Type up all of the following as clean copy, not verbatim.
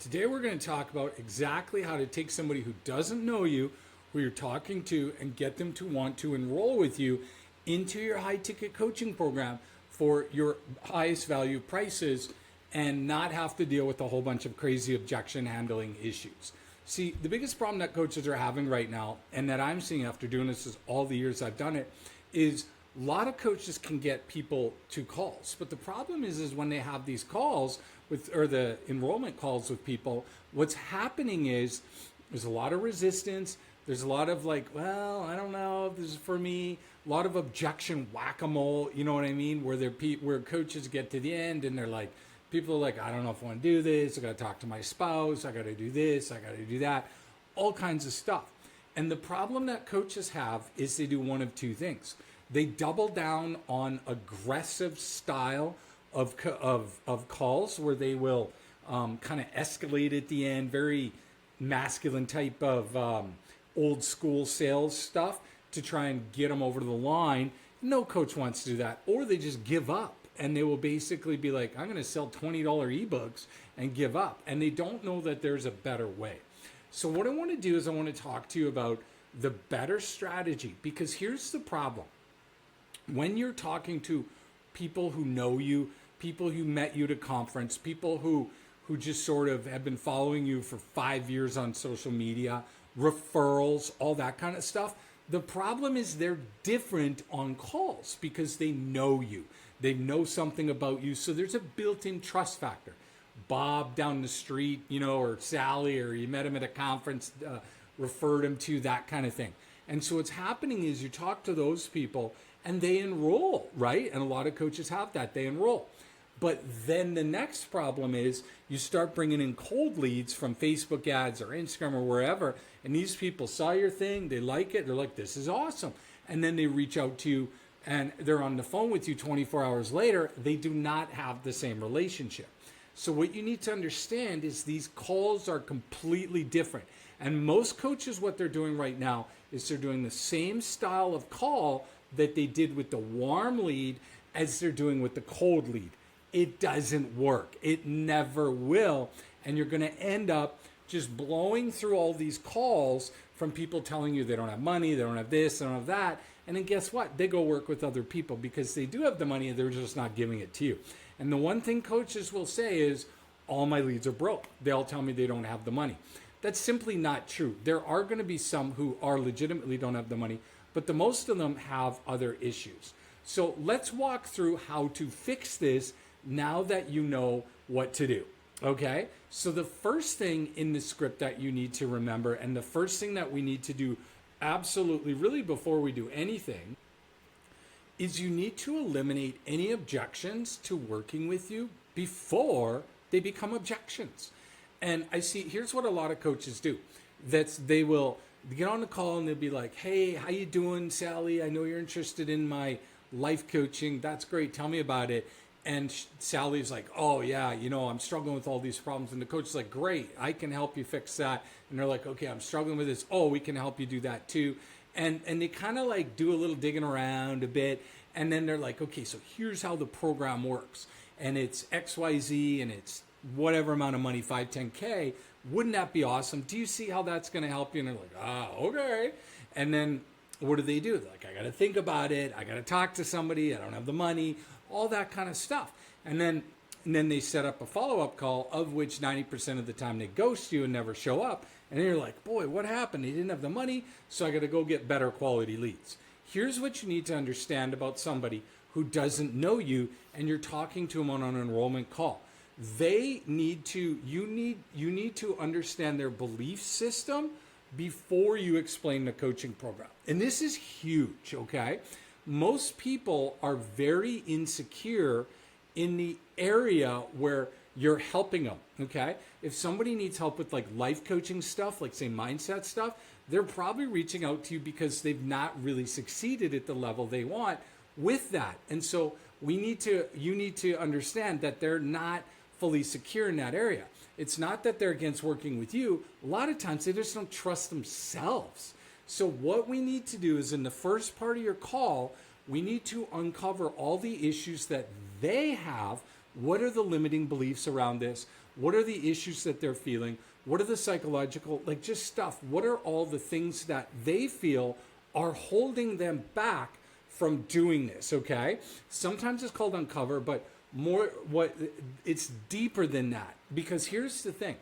Today we're going to talk about exactly how to take somebody who doesn't know you, who you're talking to, and get them to want to enroll with you into your high ticket coaching program for your highest value prices and not have to deal with a whole bunch of crazy objection handling issues. See, the biggest problem that coaches are having right now, and that I'm seeing after doing this all the years I've done it, is a lot of coaches can get people to calls. But the problem is when they have these calls with, or the enrollment calls with people, what's happening is there's a lot of resistance. There's a lot of like, well, I don't know if this is for me. A lot of objection whack-a-mole, you know what I mean? Where coaches get to the end and they're like, people are like, I don't know if I want to do this. I got to talk to my spouse. I got to do this. I got to do that. All kinds of stuff. And the problem that coaches have is they do one of two things. They double down on aggressive style of calls where they will kind of escalate at the end, very masculine type of old school sales stuff to try and get them over the line. No coach wants to do that. Or they just give up and they will basically be like, I'm going to sell $20 ebooks and give up. And they don't know that there's a better way. So what I want to do is I want to talk to you about the better strategy, because here's the problem. When you're talking to people who know you, people who met you at a conference, people who just sort of have been following you for 5 years on social media, referrals, all that kind of stuff, the problem is they're different on calls because they know you. They know something about you. So there's a built-in trust factor. Bob down the street, or Sally, or you met him at a conference, referred him to, that kind of thing. And so what's happening is you talk to those people and they enroll, right? And a lot of coaches have that. They enroll. But then the next problem is you start bringing in cold leads from Facebook ads or Instagram or wherever, and these people saw your thing, they like it, they're like, this is awesome. And then they reach out to you and they're on the phone with you 24 hours later. They do not have the same relationship. So what you need to understand is these calls are completely different. And most coaches, what they're doing right now is they're doing the same style of call that they did with the warm lead as they're doing with the cold lead. It doesn't work. It never will. And you're going to end up just blowing through all these calls from people telling you they don't have money, they don't have this, they don't have that. And then guess what? They go work with other people because they do have the money and they're just not giving it to you. And the one thing coaches will say is, all my leads are broke. They'll tell me they don't have the money. That's simply not true. There are going to be some who are legitimately don't have the money, but the most of them have other issues. So let's walk through how to fix this now that you know what to do. Okay? So the first thing in the script that you need to remember, and the first thing that we need to do absolutely really before we do anything, is you need to eliminate any objections to working with you before they become objections. And I see, here's what a lot of coaches do. They will get on the call and they'll be like, hey, how you doing, Sally? I know you're interested in my life coaching. That's great. Tell me about it. And Sally's like, oh yeah, I'm struggling with all these problems. And the coach is like, great, I can help you fix that. And they're like, okay, I'm struggling with this. Oh, we can help you do that too. And they kind of like do a little digging around a bit. And then they're like, okay, so here's how the program works. And it's XYZ and it's whatever amount of money, 5, 10K. Wouldn't that be awesome? Do you see how that's going to help you? And they're like, okay. And then what do? They're like, I got to think about it. I got to talk to somebody. I don't have the money, all that kind of stuff. And then they set up a follow-up call, of which 90% of the time they ghost you and never show up. And then you're like, boy, what happened? They didn't have the money, so I got to go get better quality leads. Here's what you need to understand about somebody who doesn't know you and you're talking to them on an enrollment call. You need to understand their belief system before you explain the coaching program. And this is huge, okay? Most people are very insecure in the area where you're helping them, okay? If somebody needs help with like life coaching stuff, like say mindset stuff, they're probably reaching out to you because they've not really succeeded at the level they want with that. And so you need to understand that they're not fully secure in that area. It's not that they're against working with you. A lot of times they just don't trust themselves. So what we need to do is in the first part of your call, we need to uncover all the issues that they have. What are the limiting beliefs around this? What are the issues that they're feeling? What are the psychological, like just stuff? What are all the things that they feel are holding them back from doing this? Okay. Sometimes it's called uncover, but it's deeper than that, because here's the thing.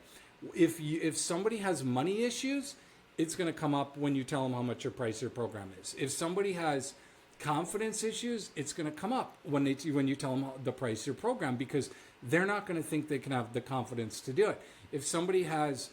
If somebody has money issues, it's going to come up when you tell them how much your price your program is. If somebody has confidence issues, it's going to come up when you tell them the price of your program, because they're not going to think they can have the confidence to do it. If somebody has,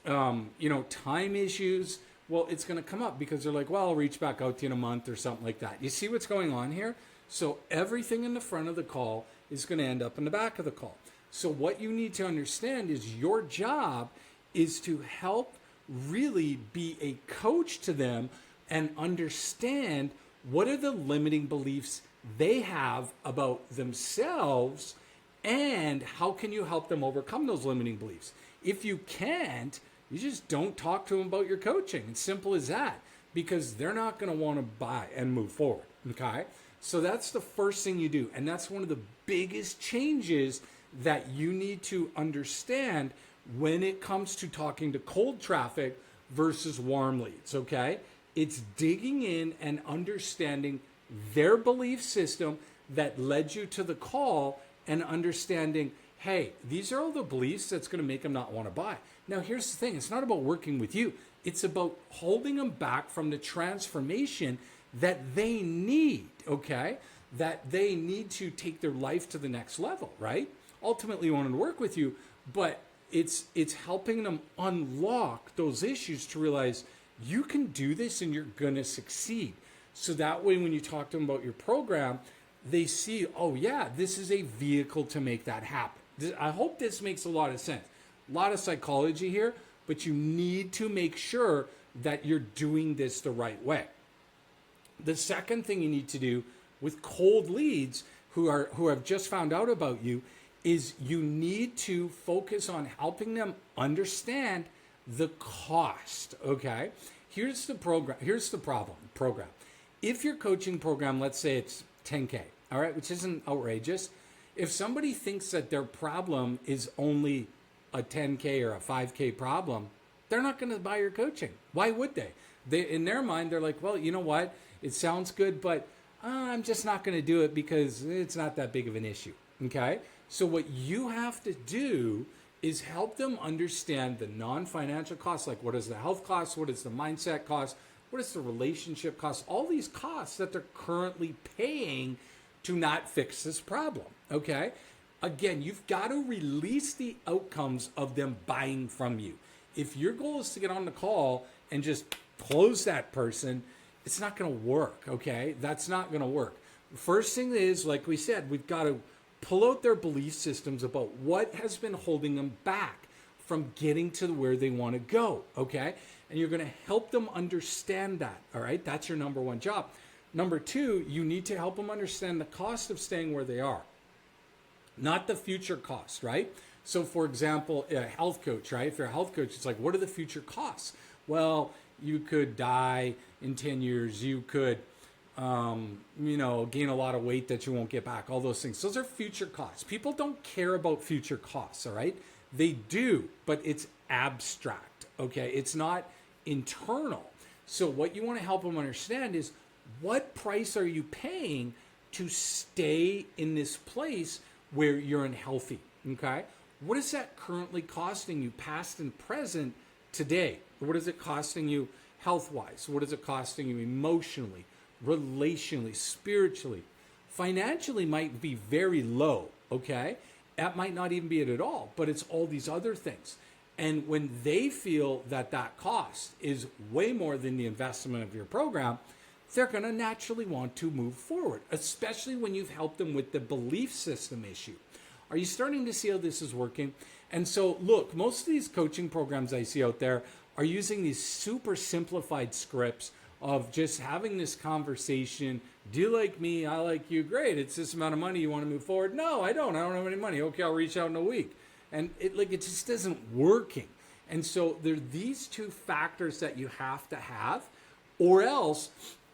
time issues, well, it's going to come up because they're like, well, I'll reach back out to you in a month or something like that. You see what's going on here? So everything in the front of the call is going to end up in the back of the call. So what you need to understand is your job is to help really be a coach to them and understand what are the limiting beliefs they have about themselves, and how can you help them overcome those limiting beliefs. If you can't, you just don't talk to them about your coaching. It's simple as that, because they're not going to want to buy and move forward. Okay? So that's the first thing you do. And that's one of the biggest changes that you need to understand when it comes to talking to cold traffic versus warm leads. Okay? It's digging in and understanding their belief system that led you to the call, and understanding, hey, these are all the beliefs that's going to make them not want to buy. Now, here's the thing. It's not about working with you. It's about holding them back from the transformation that they need, okay? That they need to take their life to the next level, right? Ultimately, you want them to work with you, but it's helping them unlock those issues to realize you can do this and you're going to succeed. So that way, when you talk to them about your program, they see, oh yeah, this is a vehicle to make that happen. I hope this makes a lot of sense. A lot of psychology here, but you need to make sure that you're doing this the right way. The second thing you need to do with cold leads who have just found out about you is you need to focus on helping them understand the cost, okay? Here's the program. If your coaching program, let's say it's 10K, all right, which isn't outrageous. If somebody thinks that their problem is only a 10K or a 5K problem, they're not going to buy your coaching. Why would they? In their mind, they're like, well, you know what? It sounds good, but I'm just not going to do it because it's not that big of an issue, okay? So what you have to do is help them understand the non-financial costs, like what is the health cost, what is the mindset cost, what is the relationship cost, all these costs that they're currently paying to not fix this problem, okay? Again, you've got to release the outcomes of them buying from you. If your goal is to get on the call and just close that person, it's not going to work, okay? That's not going to work. First thing is, like we said, we've got to pull out their belief systems about what has been holding them back from getting to where they want to go, okay? And you're going to help them understand that, all right? That's your number one job. Number two, you need to help them understand the cost of staying where they are, not the future cost, right? So for example, a health coach, right? If you're a health coach, it's like, what are the future costs? Well, you could die in 10 years. You could, gain a lot of weight that you won't get back, all those things. Those are future costs. People don't care about future costs, all right? They do, but it's abstract, okay? It's not internal. So what you want to help them understand is, what price are you paying to stay in this place where you're unhealthy, okay? What is that currently costing you, past and present, today? What is it costing you health-wise? What is it costing you emotionally, relationally, spiritually? Financially might be very low, okay? That might not even be it at all, but it's all these other things. And when they feel that that cost is way more than the investment of your program, they're going to naturally want to move forward, especially when you've helped them with the belief system issue. Are you starting to see how this is working? And so, look, most of these coaching programs I see out there are using these super simplified scripts of just having this conversation. Do you like me? I like you. Great. It's this amount of money. You want to move forward? No, I don't. I don't have any money. Okay, I'll reach out in a week. And it just isn't working. And so there are these two factors that you have to have, or else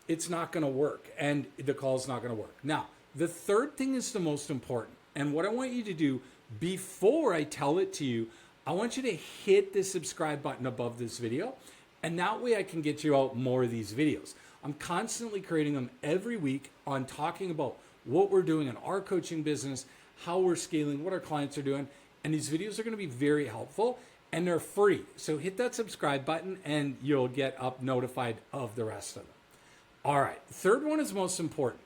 it's not going to work and the call's not going to work. Now, the third thing is the most important. And what I want you to do before I tell it to you, I want you to hit the subscribe button above this video, and that way I can get you out more of these videos. I'm constantly creating them every week on talking about what we're doing in our coaching business, how we're scaling, what our clients are doing, and these videos are going to be very helpful, and they're free. So hit that subscribe button and you'll get up notified of the rest of them. All right, third one is most important.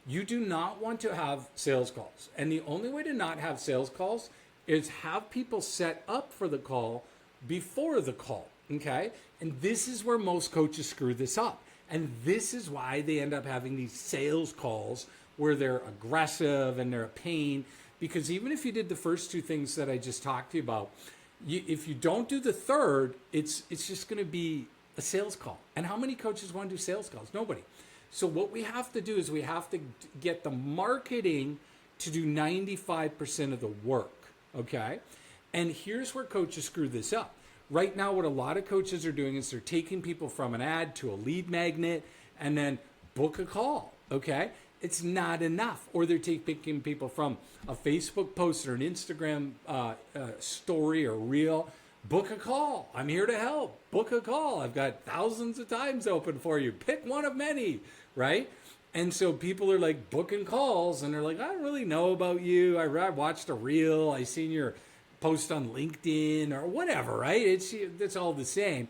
You do not want to have sales calls. And the only way to not have sales calls is have people set up for the call before the call, okay? And this is where most coaches screw this up. And this is why they end up having these sales calls where they're aggressive and they're a pain. Because even if you did the first two things that I just talked to you about, if you don't do the third, it's just going to be a sales call. And how many coaches want to do sales calls? Nobody. So what we have to do is we have to get the marketing to do 95% of the work, okay? And here's where coaches screw this up. Right now, what a lot of coaches are doing is they're taking people from an ad to a lead magnet and then book a call, okay? It's not enough. Or they're taking people from a Facebook post or an Instagram story or reel. Book a call. I'm here to help. Book a call. I've got thousands of times open for you. Pick one of many, right? And so people are like booking calls and they're like, I don't really know about you. I watched a reel. I seen your post on LinkedIn or whatever, right? It's all the same.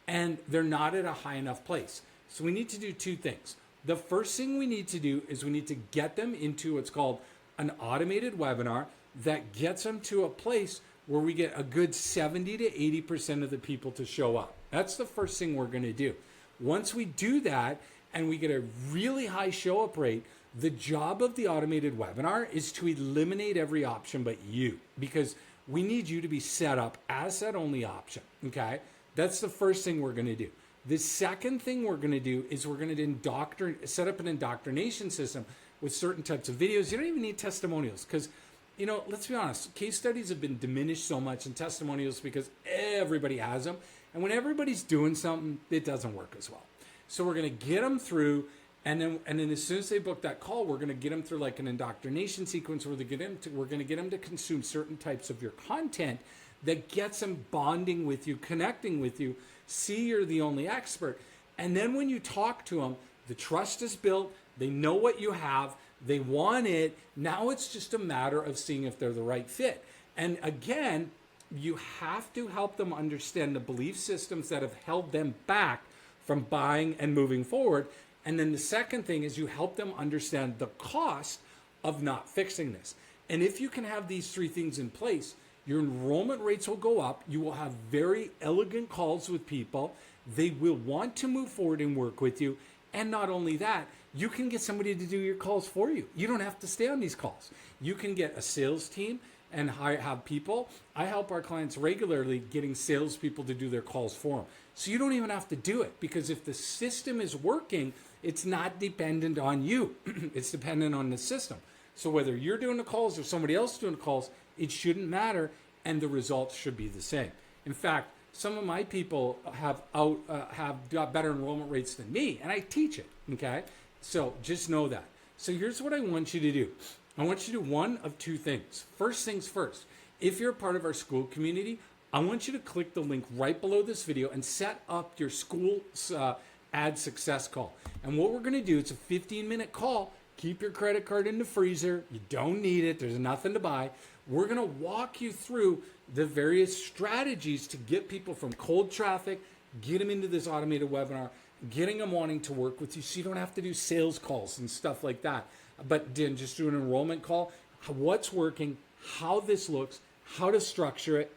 And they're not at a high enough place. So we need to do two things. The first thing we need to do is we need to get them into what's called an automated webinar that gets them to a place where we get a good 70 to 80% of the people to show up. That's the first thing we're going to do. Once we do that and we get a really high show up rate, the job of the automated webinar is to eliminate every option but you, because we need you to be set up as that only option, okay? That's the first thing we're going to do. The second thing we're going to do is we're going to set up an indoctrination system with certain types of videos. You don't even need testimonials because, you know, let's be honest, case studies have been diminished so much in testimonials because everybody has them. And when everybody's doing something, it doesn't work as well. So we're going to get them through, and then as soon as they book that call, we're going to get them through like an indoctrination sequence where we're going to get them to consume certain types of your content that gets them bonding with you, connecting with you, see you're the only expert. And then when you talk to them, the trust is built, they know what you have, they want it. Now it's just a matter of seeing if they're the right fit. And again, you have to help them understand the belief systems that have held them back from buying and moving forward. And then the second thing is you help them understand the cost of not fixing this. And if you can have these three things in place, your enrollment rates will go up. You will have very elegant calls with people. They will want to move forward and work with you. And not only that, you can get somebody to do your calls for you. You don't have to stay on these calls. You can get a sales team and have people. I help our clients regularly getting salespeople to do their calls for them. So you don't even have to do it, because if the system is working, it's not dependent on you. It's dependent on the system. So whether you're doing the calls or somebody else doing the calls, it shouldn't matter, and the results should be the same. In fact, some of my people have got better enrollment rates than me, and I teach it, okay? So just know that. So here's what I want you to do. I want you to do one of two things. First things first, if you're a part of our Skool community, I want you to click the link right below this video and set up your Skool ad success call. And what we're going to do, it's a 15-minute call. Keep your credit card in the freezer. You don't need it. There's nothing to buy. We're going to walk you through the various strategies to get people from cold traffic, get them into this automated webinar, getting them wanting to work with you so you don't have to do sales calls and stuff like that. But then just do an enrollment call, what's working, how this looks, how to structure it.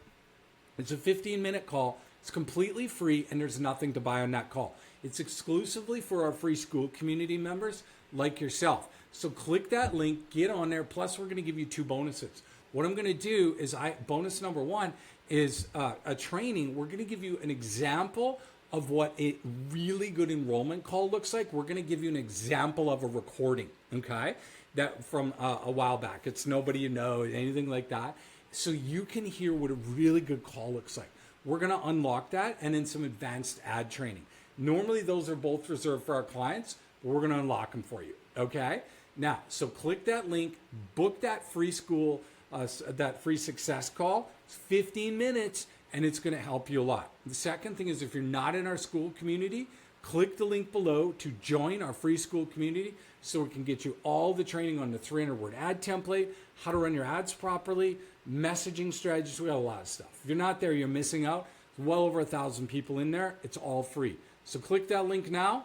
It's a 15-minute call. It's completely free, and there's nothing to buy on that call. It's exclusively for our free Skool community members like yourself. So click that link, get on there. Plus, we're going to give you 2 bonuses. What I'm going to do is bonus number 1 is a training. We're going to give you an example of what a really good enrollment call looks like. We're going to give you an example of a recording, okay, that from a while back. It's nobody you know, anything like that. So you can hear what a really good call looks like. We're going to unlock that, and then some advanced ad training. Normally, those are both reserved for our clients, but we're going to unlock them for you, okay? Now, so click that link, book that free Skool that free success call. It's 15 minutes, and it's going to help you a lot. The second thing is, if you're not in our Skool community, click the link below to join our free Skool community so we can get you all the training on the 300-word ad template, how to run your ads properly, messaging strategies. We got a lot of stuff. If you're not there, you're missing out. There's well over 1,000 people in there. It's all free. So click that link now,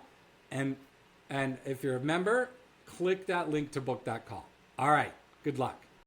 and if you're a member, click that link to book that call. All right, good luck.